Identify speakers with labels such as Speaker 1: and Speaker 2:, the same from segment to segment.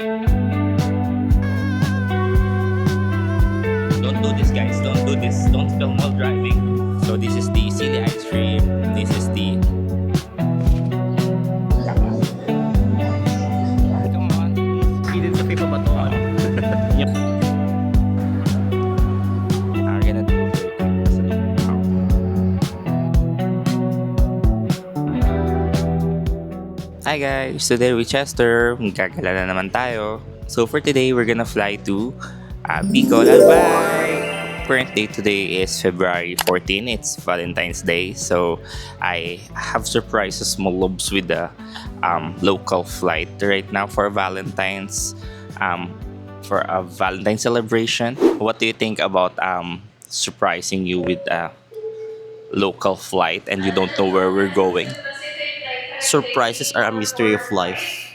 Speaker 1: Don't do this, guys. Don't do this. Don't film while driving. So this is the silly ice cream. This is the... Come on.
Speaker 2: Feedin sa pipa ba to?
Speaker 1: Yep. I'm gonna do it. Hi guys! Today with Chester. Gagala na naman tayo. So for today, we're gonna fly to Bicol, Albay. Current date today is February 14. It's Valentine's Day. So I have surprises small lobs with the local flight right now for Valentine's for a Valentine's celebration. What do you think about surprising you with a local flight and you don't know where we're going?
Speaker 2: Surprises are a mystery of life.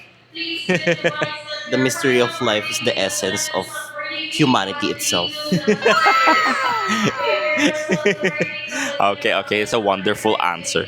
Speaker 2: The mystery of life is the essence of humanity itself.
Speaker 1: Okay, it's a wonderful answer.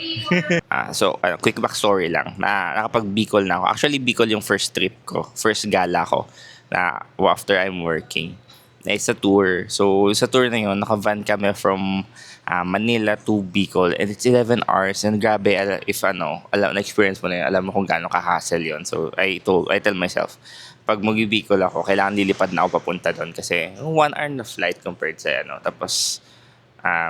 Speaker 1: Quick backstory lang. Nakapag-Bicol na ako. Actually, Bicol yung first trip ko. First gala ko na after I'm working. It's a tour. So, sa tour na yun, naka-van kami from Manila to Bicol. And it's 11 hours. And grabe, na-experience mo na yun, alam mo kung gaano ka-hassle yun. So, I tell myself, pag mag-Bicol ako, kailangan lilipad na ako papunta doon. Kasi 1 hour na flight compared sa Tapos,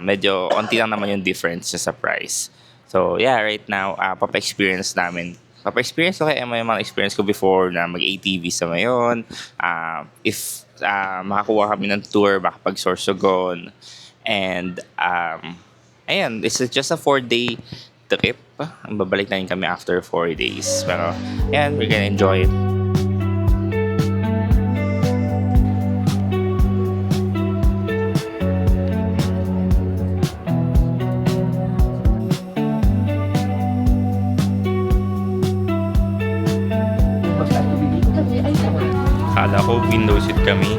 Speaker 1: medyo onti lang naman yung difference sa price. So, yeah, right now, papa-experience namin. Papa-experience ko kaya may mga experience ko before na mag-ATV sa ngayon. If makakuha kami ng tour, makapag-Sorsogon. And, ayan, this is just a 4-day trip. Babalik na rin kami after 4 days. Pero, ayan, we're gonna enjoy it. Kala ko window seat kami.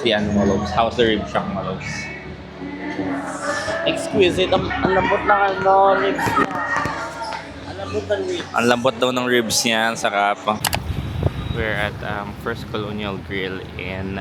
Speaker 1: The Malobs. How's the rib shack, Malobs?
Speaker 2: Exquisite. Ang lambot ng ribs niya. Ang lambot ng ribs.
Speaker 1: Ang lambot daw ng ribs niya, saka pa. We're at First Colonial Grill in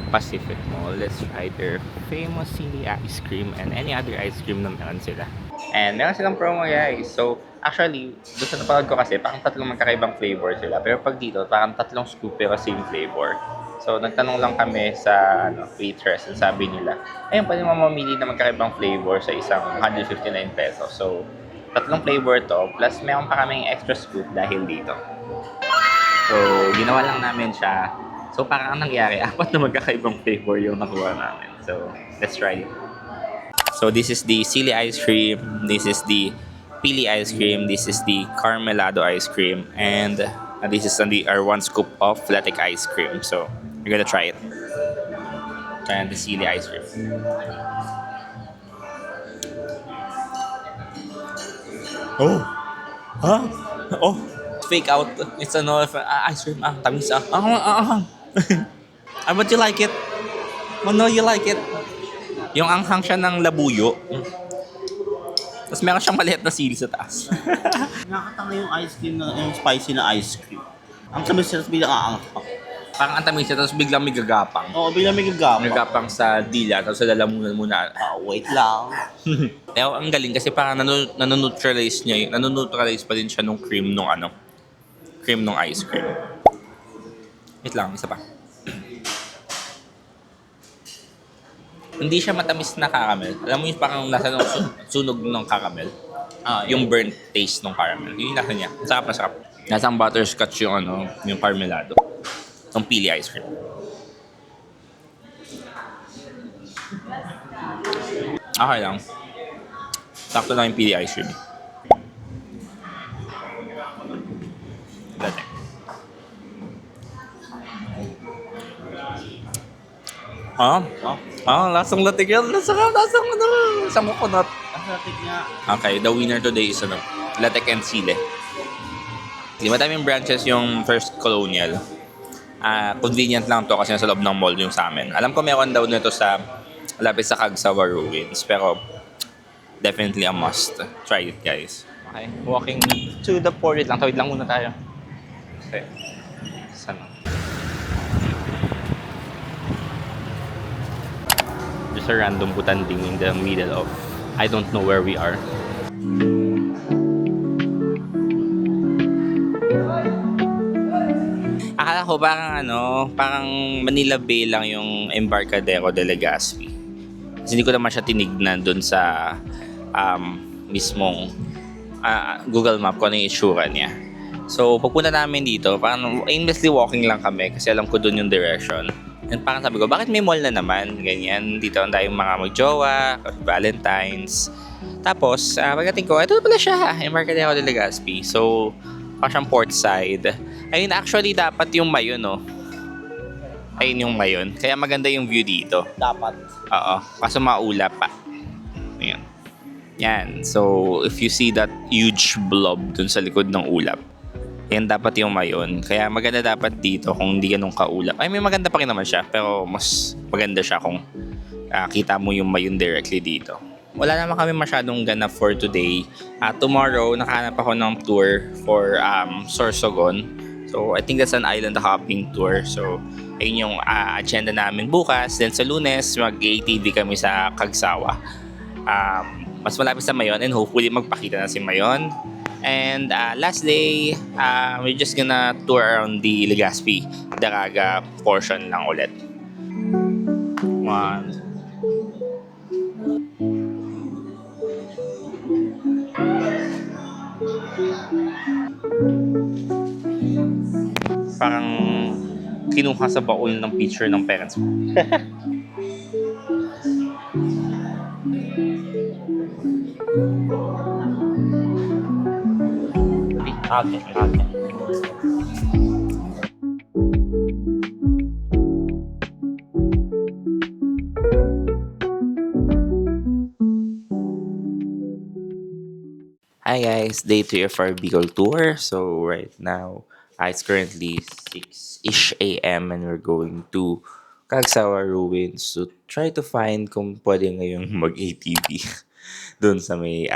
Speaker 1: Pacific Mall. Let's try their famous silly ice cream and any other ice cream na meron sila. And meron silang promo, guys. So, actually, doon sa napanood ko kasi, parang tatlong magkakaibang flavor sila. Pero pag dito, parang tatlong scoop pero same flavor. So, nagtanong lang kami sa waitress and sabi nila, ayun, pwede mo mamili na magkakaibang flavor sa isang 159 pesos. So, tatlong flavor to, plus meron pa kaming extra scoop dahil dito. So, ginawa lang namin siya. So, parang ang nangyari, 4 na magkakaibang flavor yung nakuha namin. So, let's try it. So, this is the silly ice cream. This is the pili ice cream. This is the caramelado ice cream. And this is our 1 scoop of latic ice cream. So, we're gonna try it. And the silly ice cream. Oh! Huh? Oh! Fake out. It's ice cream. Tamis. But you like it? Oh no, you like it? Yung anghang siya ng labuyo. Tapos meron siyang maliit na sili sa taas.
Speaker 2: Nakakatanga yung ice cream yung spicy na ice cream. Ang tamis siya, tapos biglang aanghang.
Speaker 1: Parang ang tamis siya, tapos biglang may gagapang.
Speaker 2: Oo, biglang may gagapang.
Speaker 1: Gagapang sa dila, tapos sa lalamunan muna.
Speaker 2: Wait lang.
Speaker 1: Pero ang galing kasi parang nanoneutralize niya, nanoneutralize pa din siya nung cream nung cream nung ice cream. Wait lang, isa pa. Hindi siya matamis na caramel. Alam mo yung parang nasa nung sunog ng caramel. Yung burnt taste ng caramel. Yun yung lasa niya. Sarap na sarap. Nasang butterscotch yung yung caramelado. Yung pili ice cream. Okay lang. Sakto lang yung pili ice cream. Dati. Lasang latik yan. Lasang coconut. Okay, the winner today is latek and sile. Di madaming branches yung First Colonial. Convenient lang to kasi nasa loob ng mall yung sa amin. Alam ko meron daw nito sa lapit sa Cagsawa Ruins. Pero definitely a must. Try it, guys. Okay, walking to the port lang. Tawid lang muna tayo. Okay. Sana. Just a random butanding in the middle of I don't know where we are. Akala ko parang Manila Bay lang yung Embarcadero de Legazpi. Kasi hindi ko naman siya tinignan dun sa mismong Google Map kung ano yung itsura niya. So, pagpunta namin dito, parang aimlessly walking lang kami kasi alam ko dun yung direction. And parang sabi ko, bakit may mall na naman? Ganyan, dito ang tayong mga magjowa, Valentine's. Tapos, pagdating ko, ito pala siya, Embarcadero de Legazpi. So, parang siyang port side. Ayun, actually, dapat yung mayon, no? Ayun yung mayon. Kaya maganda yung view dito.
Speaker 2: Dapat.
Speaker 1: Oo, kaso maulap pa. Ayan. Yan. So, if you see that huge blob dun sa likod ng ulap, yan dapat yung mayon. Kaya maganda dapat dito kung hindi ganun kaulap. Ay, may maganda pa rin naman siya. Pero mas maganda siya kung kita mo yung mayon directly dito. Wala naman kami masyadong ganap for today. Tomorrow, nakahanap ako ng tour for Sorsogon. So, I think that's an island hopping tour. So, ayun yung agenda namin bukas. Then sa Lunes, mag-ATV kami sa Cagsawa. Mas malapit sa Mayon and hopefully magpakita na si Mayon. And last day, we're just gonna tour around the Legazpi, Daraga portion lang ulit. One. Parang kinuha sa baul ng picture ng parents mo. Okay. Hi guys, day 3 of our Bicol tour. So right now, it's currently 6-ish a.m. and we're going to Cagsawa Ruins to try to find kung pwede ngayong mag-ATV doon sa may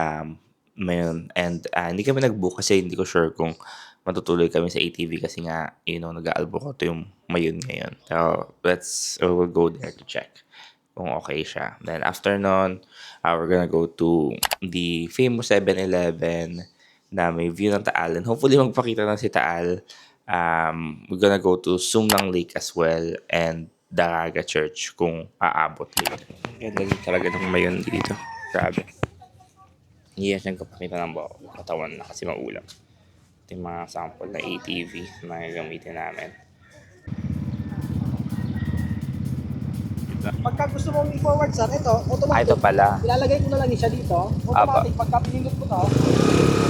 Speaker 1: Mayon. And hindi kami nag-book kasi hindi ko sure kung matutuloy kami sa ATV kasi nga, nag-aalbo ko to yung Mayon ngayon. So, we'll go there to check kung okay siya. Then after nun, we're gonna go to the famous 7-Eleven na may view ng Taal. And hopefully magpakita na si Taal. We're gonna go to Sumnang Lake as well and Daraga Church kung aabot later. Ganda talaga ng Mayon dito. Grabe. Hindi yan siyang kapakita ng katawan na kasi maulam. Ito yung mga sample na ATV na gagamitin namin.
Speaker 3: Pagka gusto mong i-forward sir, ito, automatic.
Speaker 1: Ito pala.
Speaker 3: Ilalagay ko na lang siya dito. Automatic, pagka pinindot ko to.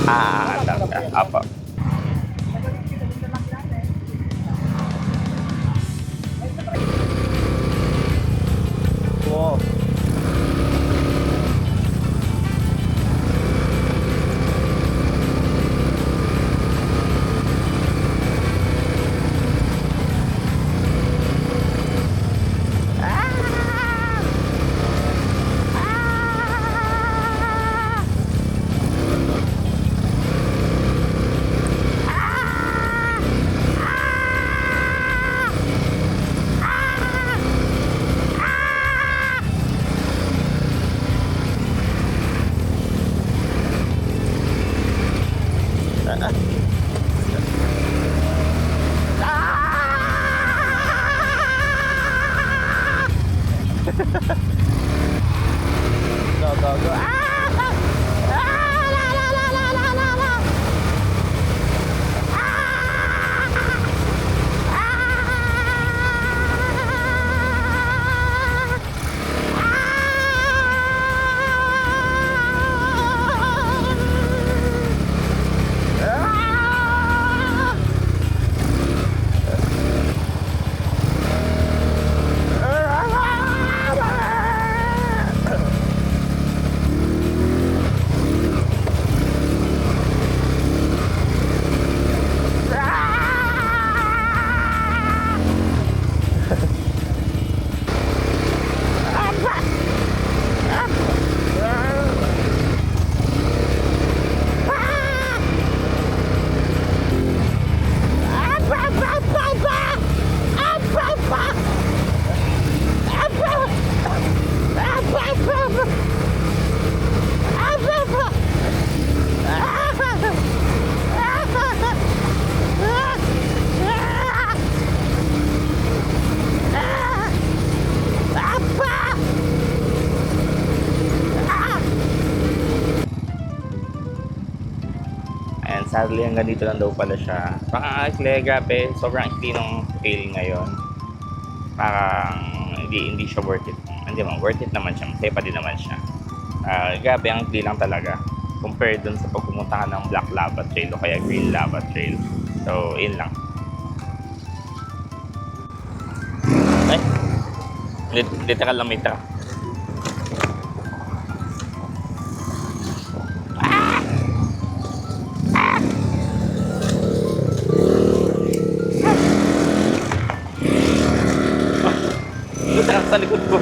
Speaker 1: Apa.
Speaker 2: Wow.
Speaker 1: Sadly, hanggang dito lang daw pala siya. Pang-akle, grabe, sobrang ikli ng tail ngayon. Parang hindi siya worth it. Hindi man, worth it naman siya. Masaya pa din naman siya. Grabe, ang ikli lang talaga. Compared dun sa pagpumunta ka ng Black Lava Trail o kaya Green Lava Trail. So, yun lang. Ay, literal lang may truck. Truck sa likod ko.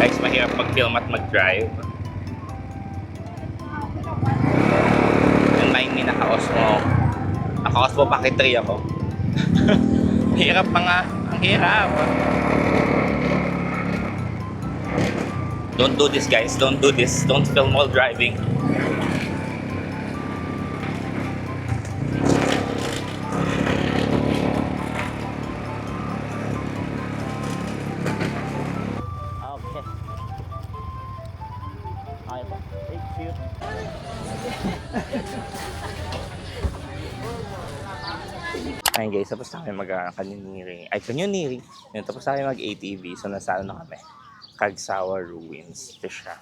Speaker 1: Guys, mahirap mag-film at mag-drive. Yung mind me, naka-Osmo. Naka-Osmo Pocket 3 ako. Hirap pa nga. Ang hirap. Don't do this, guys. Don't do this. Don't film while driving.
Speaker 2: Okay. Okay po. Thank you.
Speaker 1: Ayun guys, tapos na kami mag-canyoneering. Tapos na kami mag-ATV. So, nasa na kami. Kagsawa Ruins. Ito siya.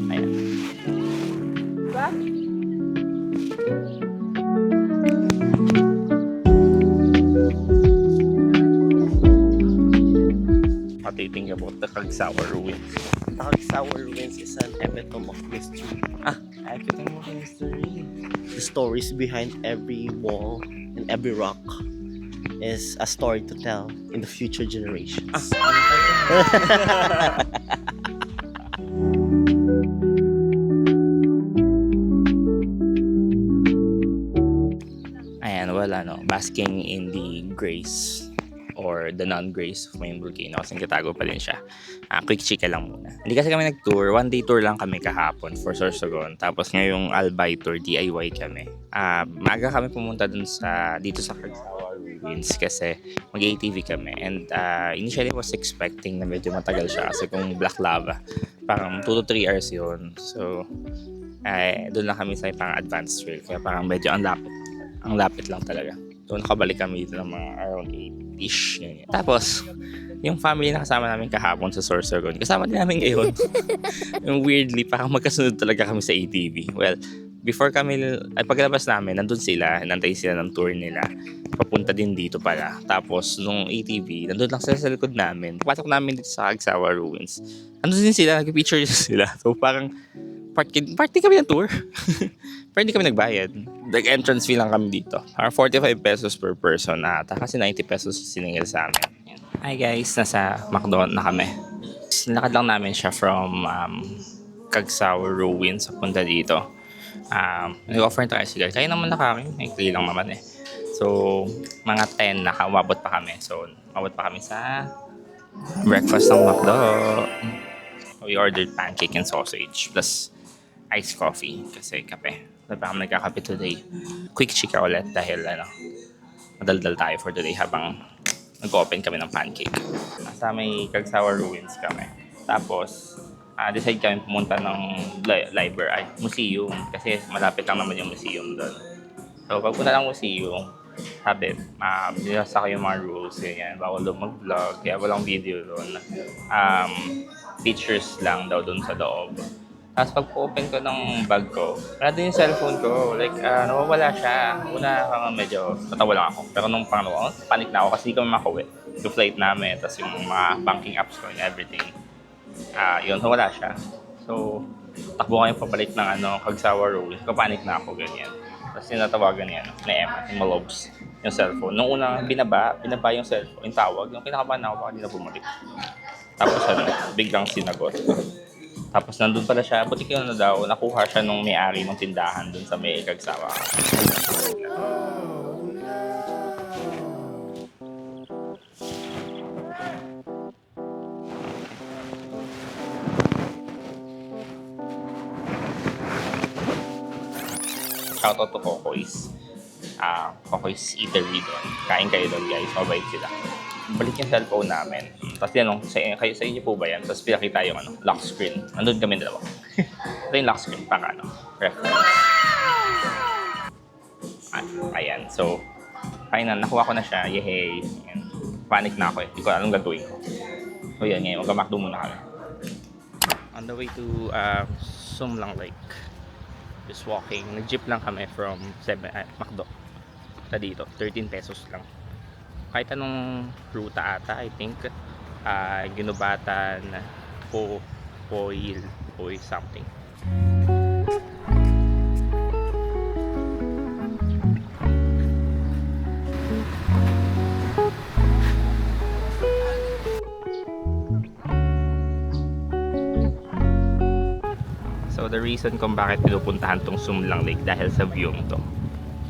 Speaker 1: Ayan. What do you think about the Kagsawa Ruins?
Speaker 2: Kagsawa Ruins is an epitome of mystery.
Speaker 1: Everything mo history.
Speaker 2: The stories behind every wall and every rock is a story to tell in the future generations.
Speaker 1: Ayan, wala no. Basking in the grace or the non-grace of Mayon Volcano kasi katago pa din siya. Quick chika lang muna. Hindi kasi kami nag-tour. One day tour lang kami kahapon for Sorsogon. Tapos ngayong Albay tour, DIY kami. Maaga kami pumunta dito sa Kagsawa Ruins kasi mag-ATV kami. And initially I was expecting na medyo matagal siya kasi kung Black Lava, parang 2 to 3 hours yun. So, doon lang kami sa pang advanced trail. Kaya parang medyo ang lapit lang talaga. So, nakabalik kami dito ng mga around 8-ish. Ganyan. Tapos, yung family na kasama namin kahapon sa Sorsogon, kasama din namin ngayon. Yung weirdly, parang magkasunod talaga kami sa ATV. Well, before paglabas namin, nandun sila, nantay sila ng tour nila. Papunta din dito pala. Tapos, nung ATV, nandun lang sila sa likod namin. Pasok namin dito sa Kagsawa Ruins. Nandun din sila, nag-picture sila. So, parang, party kami ng tour. Pero hindi kami nagbayad. Entrance fee lang kami dito. Parang 45 pesos per person ata. Kasi 90 pesos siningil sa amin. Hi guys, nasa McDo na kami. Sinakad lang namin siya from Kagsawa Ruins papunta dito. Nag-offer ng tricycle. Kaya naman na kami. Maikli lang naman eh. So, mga 10 umabot pa kami. So, umabot pa kami sa breakfast ng McDo. We ordered pancake and sausage plus iced coffee kasi kape. Diba kami nagkakape today. Quick chika ulit dahil madaldal tayo for today habang nag-open kami ng pancake. Sa may Kagsawa Ruins kami. Tapos, decide kami pumunta ng museum kasi malapit lang naman yung museum doon. So, pagpunta ng museum, sabi, binasa ko yung mga rules, ganyan. Bawal daw mag-vlog, kaya walang video doon. Pictures lang daw doon sa loob. Tapos pag-open ko ng bag ko, wala din yung cellphone ko. Like, nawawala siya. Una, medyo natawa lang ako. Pero nung pangalawa, panic na ako kasi hindi kami makauwi. Yung flight namin, tapos yung mga banking apps ko and everything. Yun, nawala siya. So, takbo kami pabalik ng Kagsawa Ruins. Panic na ako, ganyan. Tapos tinatawagan niya, na Emma, yung Malobs, yung cellphone. Nung una, binaba yung cellphone, yung tawag. Yung kinakabahan na ako, baka di na bumalik. Tapos biglang sinagot. Tapos nandun pala siya, buti ko na daw, nakuha siya nung may-ari ng tindahan dun sa may Kagsawa. Shoutout to Cocoy's. Cocoy's Eatery doon. Kain kayo doon guys, mabait sila. balik yung cellphone namin. Tapos tinanong, sa inyo po ba yan? Tapos pinakita yung lock screen. Nandun kami dalawa. Ito yung lock screen, para reference. Ayan, so, final, nakuha ko na siya. Yehey. Ayan. Panic na ako eh. Hindi ko alam gagawin ko. So yan, ngayon, mag-McDo muna kami. On the way to Sumlang Lake. Just walking. Nag-jeep lang kami from McDo. Sa dito, 13 pesos lang. Kahit anong ruta ata, I think. Ginubatan, Poil something. So the reason kung bakit pinupuntahan tong Sumlang Lake dahil sa view to.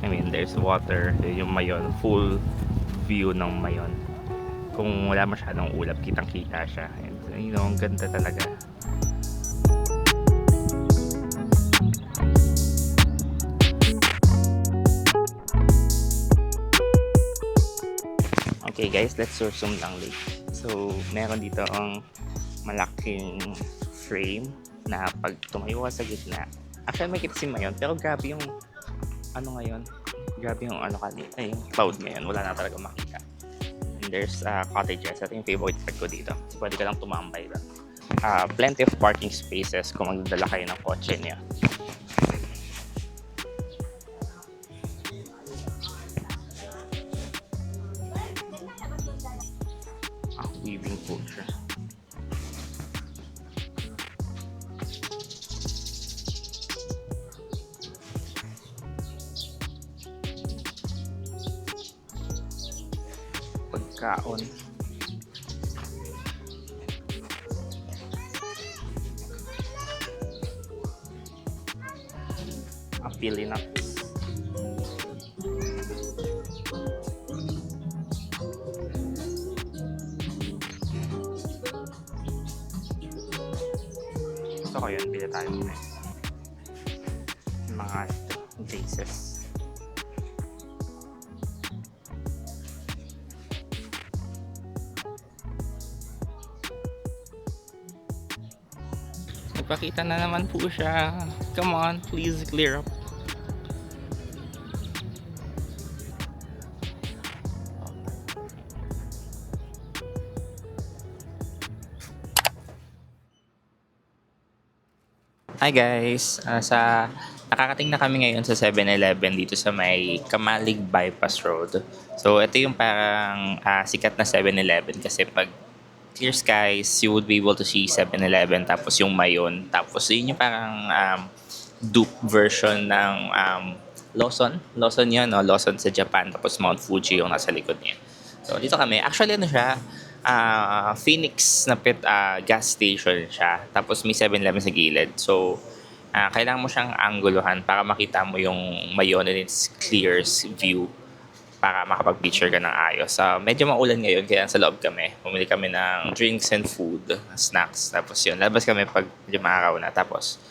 Speaker 1: I mean, there's water, yung Mayon, full view ng Mayon. Kung wala masyadong ulap, kitang-kita siya. And, you know, ang ganda talaga. Okay guys, let's tour Sumlang Lake. So, meron dito ang malaking frame na pag tumayo ka sa gitna, actually may kita si Mayon, pero grabe yung ngayon, grabe yung kanina, yung cloud ngayon, wala na talaga makita. And there's cottages. Ito yung favorite spot ko dito, so pwede ka lang tumambay lang. Plenty of parking spaces kung magdadala kayo ng kotse niya. Weaving culture. Pagkaon. Pili nuts. Gusto ko yun, pili tayo muna. Mga vases. Nagpakita na naman po siya. Come on, please clear up. Hi guys! Nakakating na kami ngayon sa 7-Eleven dito sa may Kamalig Bypass Road. So ito yung parang sikat na 7-Eleven kasi pag clear skies, you would be able to see 7-Eleven tapos yung Mayon. Tapos yun yung parang dupe version ng Lawson. Lawson yun, no? Lawson sa Japan. Tapos Mount Fuji yung nasa likod niya. So dito kami. Actually ano siya? Phoenix na gas station siya. Tapos may 7-Eleven sa gilid. So, kailangan mo siyang angguluhan para makita mo yung Mayon and its clear view para makapag-picture ka ng ayos. Medyo maulan ngayon kaya sa loob kami. Pumili kami ng drinks and food, snacks. Tapos yun, labas kami pag medyo maaraw na. Tapos,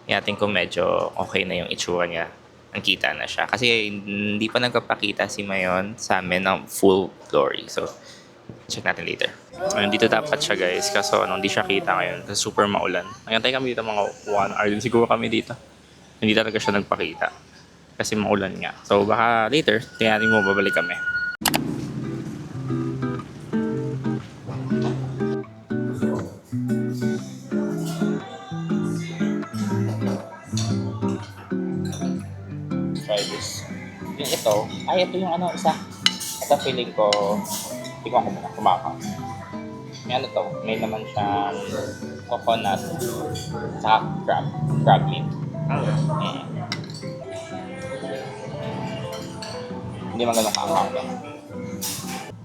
Speaker 1: yatin ko medyo okay na yung itsura niya. Ang kita na siya. Kasi hindi pa nagpapakita si Mayon sa amin ng full glory. So, check natin later. Ayun, dito dapat siya guys. Kaso hindi siya kita ngayon. Kasi super maulan. Nagantay kami dito mga 1 hour din siguro kami dito. Hindi talaga siya nagpakita. Kasi maulan nga. So baka later, tingnan mo babalik kami. Try this. Yung ito, ito yung isa. Ito feeling ko, tingnan ko muna, kumakang. May to, may naman siyang coconut sa crab meat. Hindi man ganun kakakang.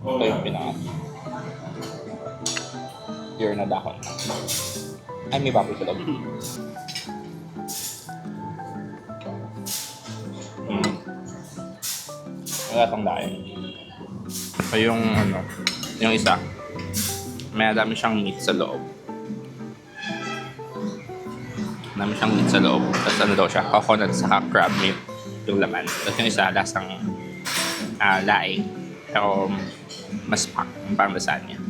Speaker 1: Ito yung pinangat. Pure na dahon. Ay, may baboy sa loob. Magatang dahil. So yung yung isa, may dami siyang meat sa loob. Dami siyang meat sa loob. Tapos daw siya, coconut sa crab meat yung laman. Tapos yung isa, lasang laing. Pero mas parang lasagna.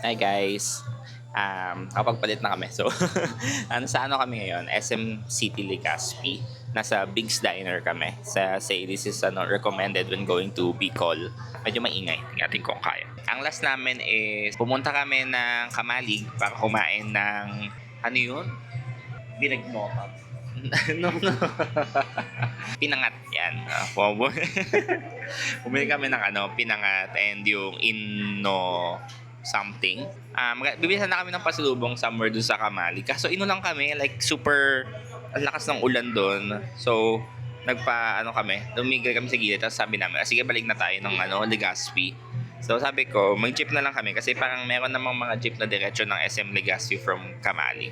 Speaker 1: Hi guys! Kapagpalit na kami. So, sa ano kami ngayon? SM City Legazpi. Nasa Big's Diner kami. Say this is recommended when going to Bicol. Medyo maingay. Tingnan kung kaya. Ang last namin is pumunta kami ng Kamalig para kumain ng ano yun? Binagmokat. No. Pinangat yan. Bumili kami ng pinangat and yung Inno something. Bibili na kami ng pasalubong somewhere dun sa Kamali. Kaso lang kami, like super ang lakas ng ulan doon. So, tumigil kami sa gilid. Tapos sabi namin, sige balik na tayo ng Legazpi. So sabi ko, mag-jeep na lang kami kasi parang meron namang mga jeep na diretso ng SM Legazpi from Kamali.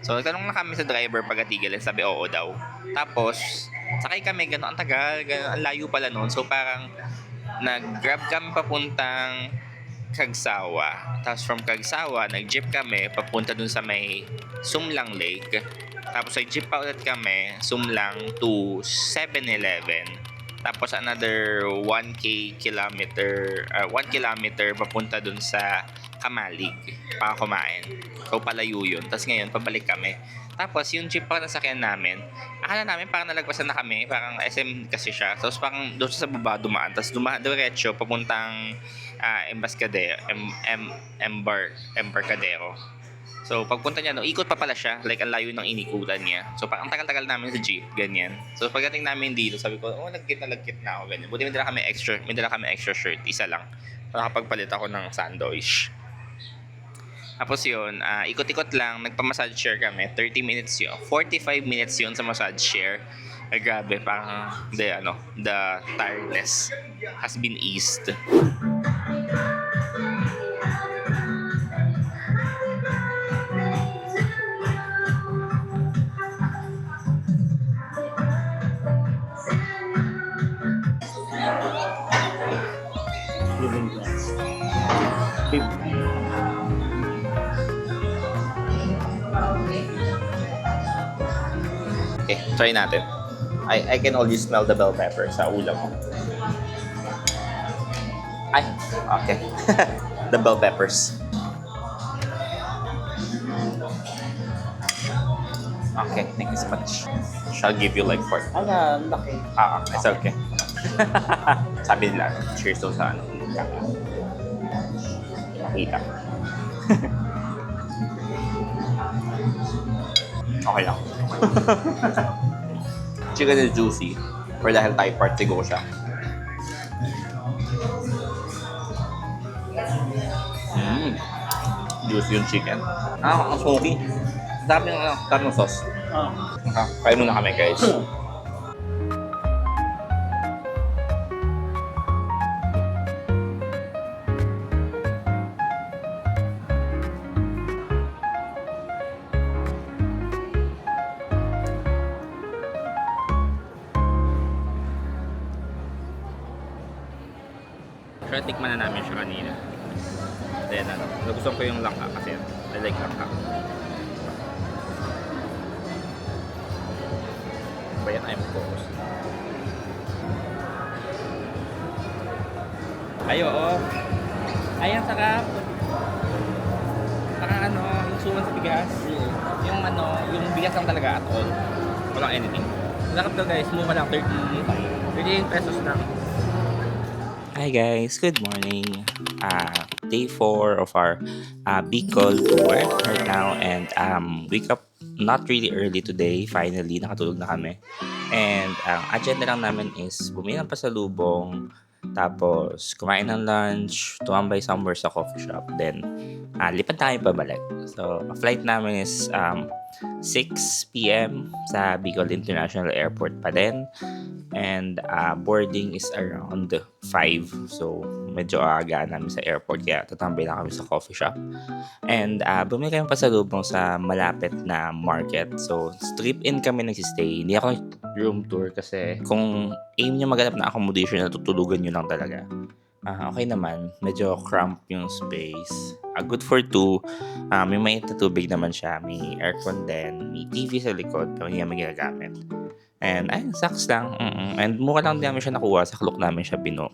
Speaker 1: So tanong na kami sa driver pagkatigil, sabi oo daw. Tapos, sakay kami, gano'n ang tagal, gano'n ang layo pala noon. So parang nag-grab kami papuntang Cagsawa. Tapos from Cagsawa, nag-jeep kami papunta dun sa may Sumlang Lake. Tapos nag-jeep pa ulit kami, Sumlang to 7-Eleven. Tapos another 1 kilometer papunta dun sa Kamalig para kumain. So palayo yun. Tapos ngayon, pabalik kami. Tapos yung jeep pa nasakyan namin, akala namin parang nalagpasan na kami, parang SM kasi siya. Tapos parang doon sa baba dumaan. Tapos diretso papuntang Embarcadero. So pagpunta niya, ikot pa pala siya. Like ang layo ng inikutan niya. So parang tagal-tagal namin sa jeep, ganyan. So pagdating namin dito, sabi ko, lagkit na ako, ganyan. Buti may dala kami extra shirt, isa lang. Nakapagpalit ako ng sandwich. Tapos yun, ikot-ikot lang, nagpa-massage chair kami, 30 minutes yun. 45 minutes yun sa massage chair. Grabe, parang the tiredness has been eased. Okay, try natin. I can already smell the bell pepper sa ulam mo. Ay, okay. The bell peppers. Okay, thank you so much. Shall give you like 4.
Speaker 3: Laki.
Speaker 1: It's okay. Sabi nila, cheers daw sa Kita. Okay lang. Chicken is juicy. Or dahil Thai part, siguro siya. Juicy yung chicken. Ang smoky. Dami ng sauce. Kain muna kami, guys. Try tikman na namin siya kanina. Then nagustuhan ko yung langka kasi I like langka. Bayan I'm focused. Ay, oo. Ay, ang sarap. Parang yung suman sa bigas. Yung bigas lang talaga at all. Walang anything. Sarap daw guys, mura lang 38 pesos lang. Hi guys, good morning. Day 4 of our Bicol tour right now, and wake up not really early today. Finally, nakatulog na kami. And ang agenda lang namin is bumili ng pasalubong, tapos kumain ng lunch, tumambay somewhere sa coffee shop, then lipat tayo pabalik. So, flight namin is 6 p.m. sa Bicol International Airport pa din. And boarding is around 5. So, medyo aga namin sa airport. Kaya tatambay na kami sa coffee shop. And bumili kami pasalubong sa malapit na market. So, strip-in kami nagsistay. Hindi ako room tour kasi kung aim nyo maghanap na accommodation, natutulugan nyo lang talaga. Okay naman. Medyo cramped yung space. Good for two. May mainit na tubig naman siya. May aircon din. May TV sa likod. Pero hindi naman ginagamit. And ayun, sucks lang. And mura lang din namin siya nakuha. Sa Klook namin siya binook.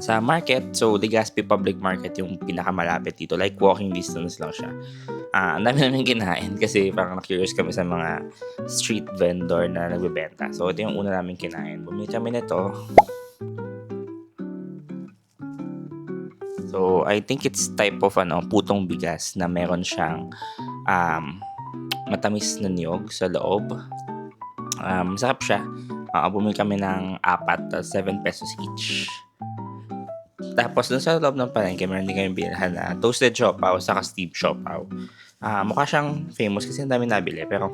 Speaker 1: Sa market, so Legazpi Public Market yung pinakamalapit dito. Like walking distance lang siya. Ang dami namin kinain kasi parang na-curious kami sa mga street vendor na nagbebenta. So ito yung una namin kinain. Bumili kami nito. So I think it's type of putong bigas na meron siyang matamis na niyog sa loob. Masarap siya. Bumili kami ng 4, 7 pesos each. Tapos dun sa loob ng palengke, meron din kami bilhan na toasted siopaw saka steamed siopaw. Mukha siyang famous kasi ang dami nabili. Pero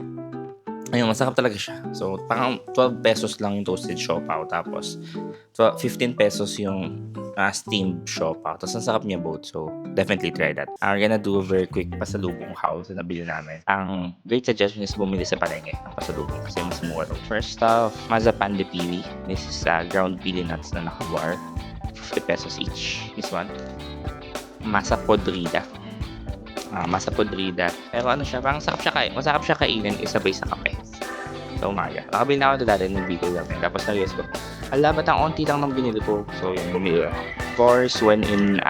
Speaker 1: ayun, masarap talaga siya. So parang 12 pesos lang yung toasted siopaw. Tapos 15 pesos yung steamed siopaw. Tapos ang sarap niya both. So definitely try that. We're gonna do a very quick pasalubong haul na nabili namin. Ang great suggestion is bumili sa palengke ng pasalubong kasi mas mura. First off, mazapan de pili. This is ground pili nuts na nakabar. 50 pesos each. This one. Masa podrida. Masa podrida. Pero ano siya, parang masarap siya kainin isabay sa kape. Sa umaga. Nakabili na ako dati ng Bicol namin. Tapos na-realize ko, alabat ang onti lang ng binili ko. So yun, bumili. Of course, when in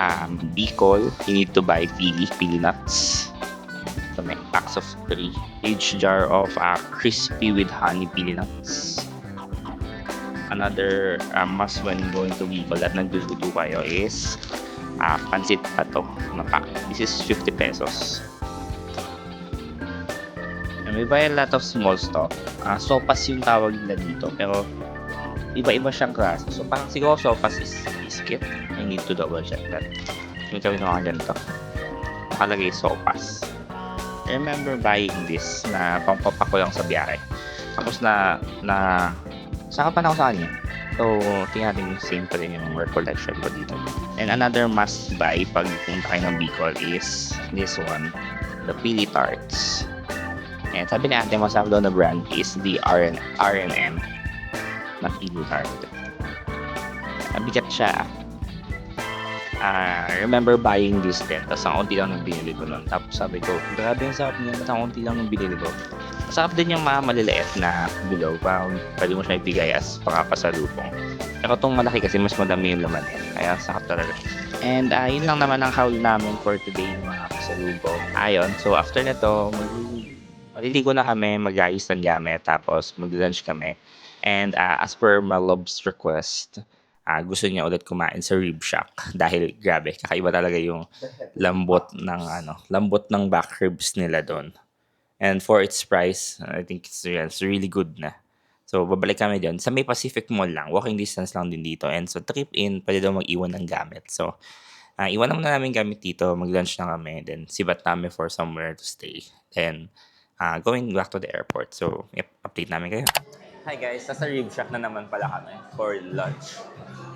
Speaker 1: Bicol, you need to buy pili nuts. So may packs of 3. Each jar of crispy with honey pili nuts. Another must when going to Bicol at nagluluto kayo is pansit pato na pack. This is 50 pesos. And we buy a lot of small stuff. Sopas yung tawag nila dito. Pero iba-iba siyang klase. So parang siguro sopas is biscuit. I need to double check that. Yung kami naman ganito. Nakalagay sopas. I remember buying this na pampapa ko lang sa biyahe. Tapos na sakapan ako sa kanya. So, tingnan natin yung same pa rin yung recollection ko dito. And another must buy pag punta kayo ng Bicol is this one. The Pili Tarts. And sabi natin masarap daw na brand is the R&M na Pili Tart. Bigat siya. I remember buying this din. Tapos ang unti lang yung binili ko nun. Tapos sabi ko, grabe yung sarap niya. Tapos ang unti lang yung binili ko. Masarap din yung mga maliliit na bilog. Parang pwede mo siya ibigay as pangapasalubong. Pero itong malaki kasi mas madami yung laman. Kaya sarap talaga. And yun lang naman ang haul namin for today mga pasalubong. Ayun. So after nito, maliligo na kami, mag-ayos ng gamit. Tapos mag-lunch kami. And as per Malob's request, gusto niya ulit kumain sa Rib Shack dahil grabe, kakaiba talaga yung lambot ng back ribs nila doon. And for its price, I think it's really good na. So, babalik kami dyan. Sa may Pacific Mall lang. Walking distance lang din dito. And so, trip in, pwede daw mag-iwan ng gamit. So, iwan naman na namin gamit dito. Mag-lunch na kami. Then, sibat namin for somewhere to stay. Then, going back to the airport. So, yep, update namin kayo. Hi guys, nasa Rib Shack na naman pala kami for lunch.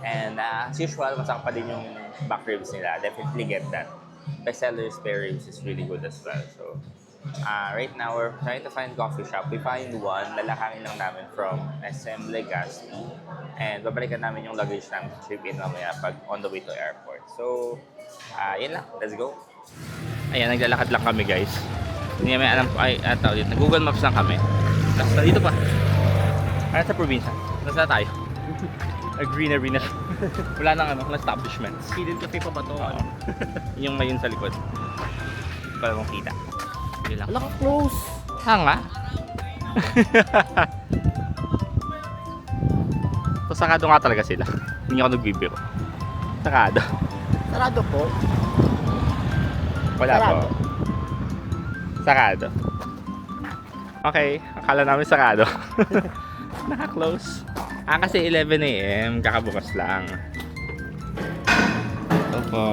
Speaker 1: And as usual, masarap pa din yung back ribs nila. Definitely get that. Bestseller spare ribs is really good as well. So, right now, we're trying to find coffee shop. We find one, lalakarin lang namin from SM Legazpi. And babalikan namin yung luggage namin trip in mamaya pag on the way to airport. So, yun lang. Let's go. Ayan, naglalakad lang kami guys. Hindi namin alam nag-Google Maps lang kami. Tapos dito pa. Sa probinsya. Nasa tayo. Greenery na. Wala nang establishments.
Speaker 3: Hidden cafe pa ba ito?
Speaker 1: Yung mayon sa likod. Para mong kita. Yun lang.
Speaker 3: Wala ka close.
Speaker 1: Nga. So, sakado nga talaga sila. Hindi ako nagbibiro. Sakado.
Speaker 3: Sarado po.
Speaker 1: Wala
Speaker 3: Sarado.
Speaker 1: po. Sakado. Okay. Akala namin sakado. Naka-close. Kasi 11 AM. Kakabukas lang. Ito po.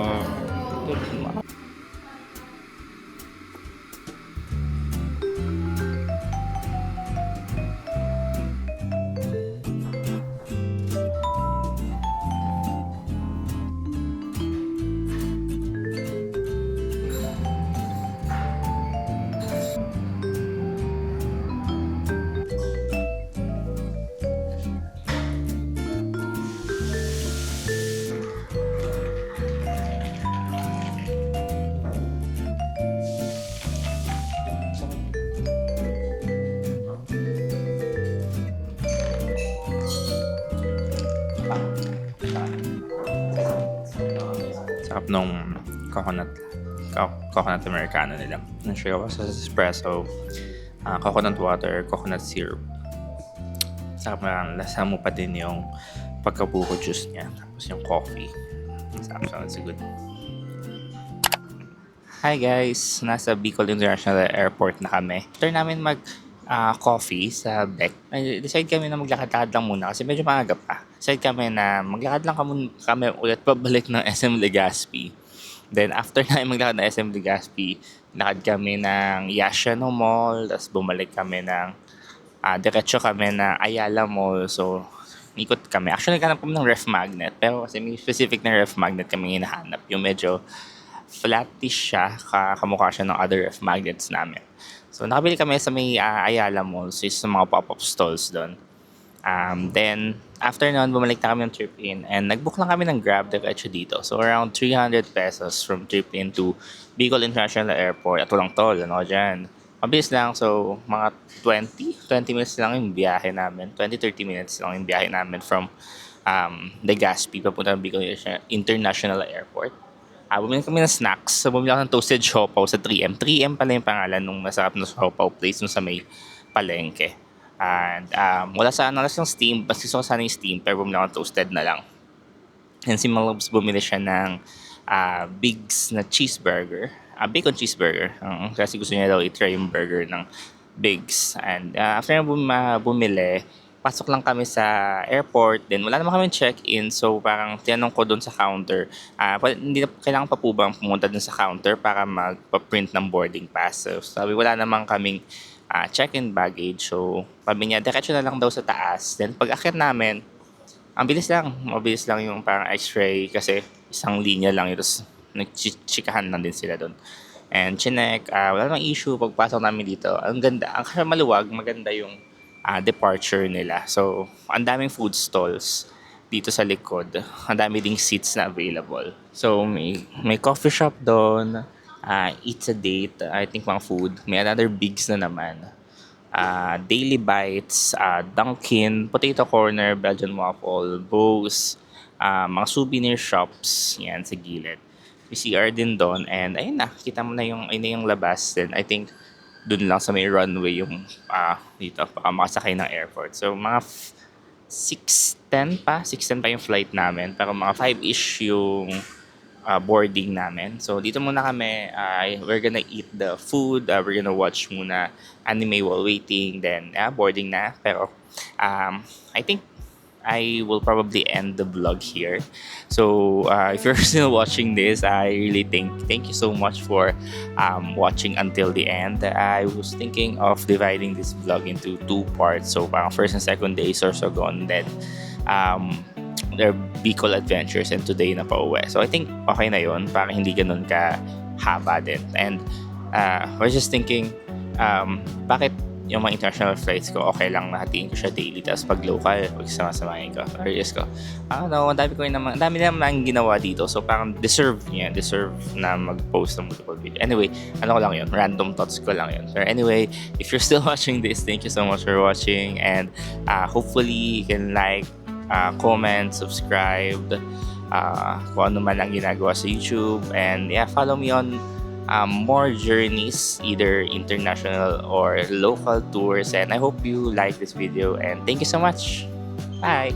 Speaker 1: sarap nung coconut americano nila. Na-share ako sa espresso, coconut water, coconut syrup. Sarap na lasa mo pa din yung pagkabuko juice niya. Tapos yung coffee. Sarap, so good. Hi guys! Nasa Bicol International Airport na kami. After namin coffee sa Beck, decide kami na maglakad-lakad lang muna kasi medyo maaga pa. Decide kami na maglakad lang kami ulit pabalik ng SM Legazpi. Then after na maglakad ng SM Legazpi, lakad kami ng Yashino Mall, tapos bumalik kami ng diretso kami na Ayala Mall. So, ikot kami. Actually, naghanap kami ng ref magnet. Pero kasi may specific na ref magnet kami hinahanap. Yung medyo flattish siya, kamukha siya ng other ref magnets namin. So, nakabili kami sa may Ayala Mall, so sa mga pop-up stalls doon. Then, after nun, bumalik na kami ng trip in and nag-book lang kami ng Grab diretso dito. So, around 300 pesos from trip in to Bicol International Airport. At walang toll, ano dyan. Mabilis lang, so mga 20 minutes lang yung biyahe namin. 20-30 minutes lang yung biyahe namin from Legazpi papunta ng Bicol International Airport. Bumili kami ng snacks. So, bumili ako ng toasted siopaw sa 3M. 3M pala yung pangalan nung masarap na siopaw place nung sa may palengke. And wala yung steam. Basta gusto ko sana yung steam, pero bumili ako ng toasted na lang. And si Malobs bumili siya ng Big's na cheeseburger. Bacon cheeseburger. Kasi gusto niya daw i-try yung burger ng Big's. And after na bumili, pasok lang kami sa airport. Then wala naman kami check-in. So parang tinanong ko doon sa counter, hindi na kailangan pa po bang pumunta doon sa counter para magpa-print ng boarding pass. So sabi wala naman kaming check-in baggage. So sabi niya, diretso na lang daw sa taas. Then pag akyat namin, mabilis lang yung parang x-ray kasi isang linya lang yun. Tapos nagchikahan lang din sila doon. And chinek, wala namang issue pagpasok namin dito. Ang ganda, ang maluwag, maganda yung departure nila. So, ang daming food stalls dito sa likod. Ang dami ding seats na available. So, may coffee shop doon. Eats a Date, I think mga food. May another Bigs na naman. Daily Bites, Dunkin, Potato Corner, Belgian Waffle, Bose, mga souvenir shops. Yan, sa gilid. May CR din doon. And ayun na, kita mo na yung labas. Then, I think doon lang sa may runway yung dito baka makasakay ng airport. So mga 6:10 pa yung flight namin, pero mga 5-ish yung boarding namin. So dito muna kami, we're gonna eat the food, we're gonna watch muna anime while waiting, then boarding na. Pero I think I will probably end the vlog here. So if you're still watching this, I really thank you so much for watching until the end. I was thinking of dividing this vlog into 2 parts. So parang first and second days or so gone, then their Bicol adventures, and today na pauwi. So I think okay na yun, para hindi ganun ka haba din. And we're just thinking, bakit yung mga international flights ko, okay lang nahatiin ko siya daily. Tapos pag local, pag sama-samahin ko, areas ko, ang dami naman ang ginawa dito. So parang deserve na mag-post ng multiple video. Anyway, ko lang yun, random thoughts ko lang yun. But anyway, if you're still watching this, thank you so much for watching. And hopefully, you can like, comment, subscribe, kung ano man ang ginagawa sa YouTube. And yeah, follow me on more journeys, either international or local tours. And I hope you like this video, and thank you so much. Bye.